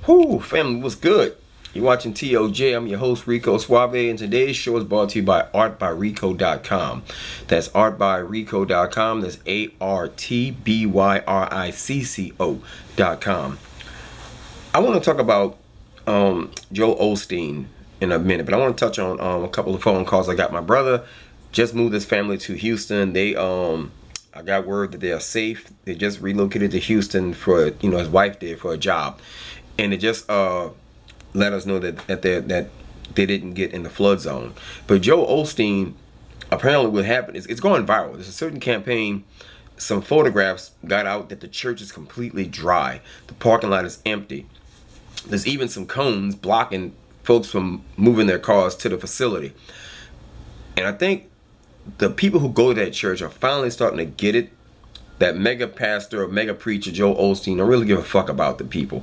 Whoo, family, what's good? You're watching TOJ. I'm your host, Rico Suave, and today's show is brought to you by artbyrico.com. That's artbyrico.com. That's ARTBYRICCO.com. I want to talk about Joel Osteen in a minute, but I want to touch on a couple of phone calls. I got my brother just moved his family to Houston. They I got word that they are safe. They just relocated to Houston for, his wife did, for a job. And it just let us know that they didn't get in the flood zone. But Joel Osteen, apparently what happened is it's going viral. There's a certain campaign, some photographs got out that the church is completely dry. The parking lot is empty. There's even some cones blocking folks from moving their cars to the facility. And I think the people who go to that church are finally starting to get it. That mega pastor or mega preacher Joel Osteen don't really give a fuck about the people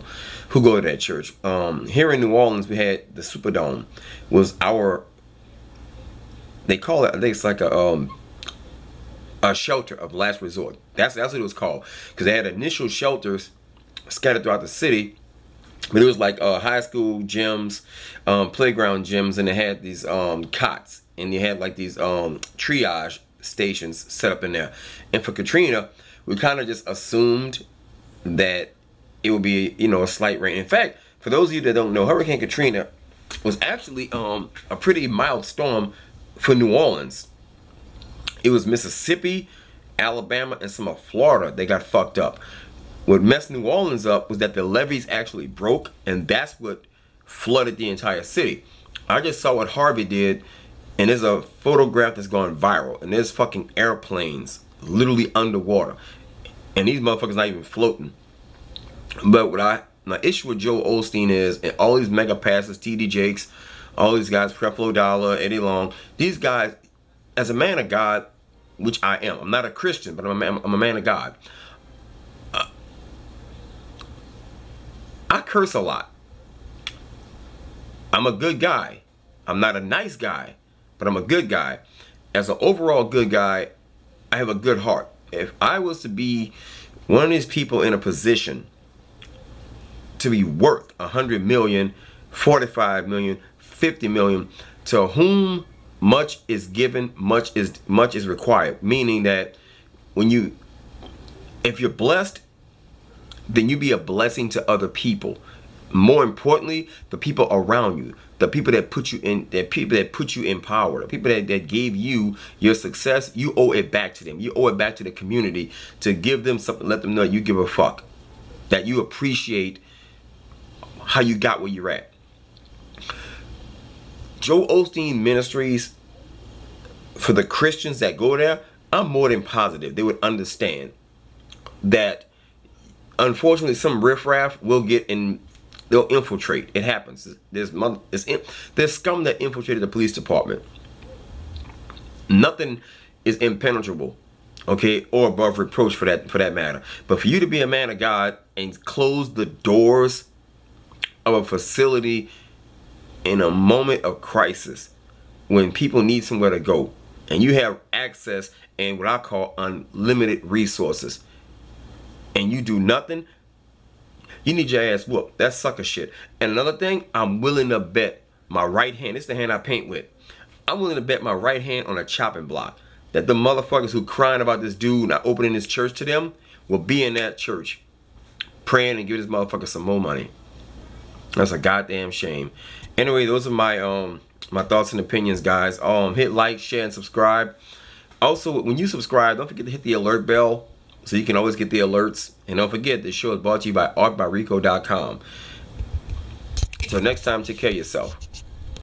who go to that church. Here in New Orleans, we had the Superdome. Was our, they call it, I think it's like a shelter of last resort. That's what it was called, because they had initial shelters scattered throughout the city, but it was like high school gyms, playground gyms, and they had these cots, and you had like these triage stations set up in there. And for Katrina, we kind of just assumed that it would be, a slight rain. In fact, for those of you that don't know, Hurricane Katrina was actually a pretty mild storm for New Orleans. It was Mississippi, Alabama, and some of Florida. They got fucked up. What messed New Orleans up was that the levees actually broke, and that's what flooded the entire city. I just saw what Harvey did, and there's a photograph that's going viral, and there's fucking airplanes literally underwater, and these motherfuckers not even floating. But my issue with Joel Osteen is, and all these mega pastors, TD Jakes, all these guys, Creflo Dollar, Eddie Long, these guys, as a man of God, which I am, I'm not a Christian, but I'm a man of God. I curse a lot. I'm a good guy. I'm not a nice guy, but I'm a good guy. As an overall good guy, I have a good heart. If I was to be one of these people in a position to be worth 100 million, 45 million, 50 million, to whom much is given, much is required. Meaning that if you're blessed, then you be a blessing to other people. More importantly, the people around you, the people that put you in, the people that put you in power, the people that gave you your success, you owe it back to them. You owe it back to the community to give them something, let them know you give a fuck, that you appreciate how you got where you're at. Joel Osteen Ministries, for the Christians that go there, I'm more than positive they would understand that unfortunately some riffraff will get in. They'll infiltrate. It happens. There's scum that infiltrated the police department. Nothing is impenetrable, okay, or above reproach for that matter. But for you to be a man of God and close the doors of a facility in a moment of crisis, when people need somewhere to go, and you have access and what I call unlimited resources, and you do nothing, you need your ass whooped. That's sucker shit. And another thing, I'm willing to bet my right hand, this is the hand I paint with, I'm willing to bet my right hand on a chopping block that the motherfuckers who crying about this dude not opening his church to them will be in that church praying and give this motherfucker some more money. That's a goddamn shame. Anyway, those are my my thoughts and opinions, guys. Hit like, share, and subscribe. Also, when you subscribe, don't forget to hit the alert bell, so you can always get the alerts. And don't forget, this show is brought to you by artbyrico.com. Until next time, take care of yourself.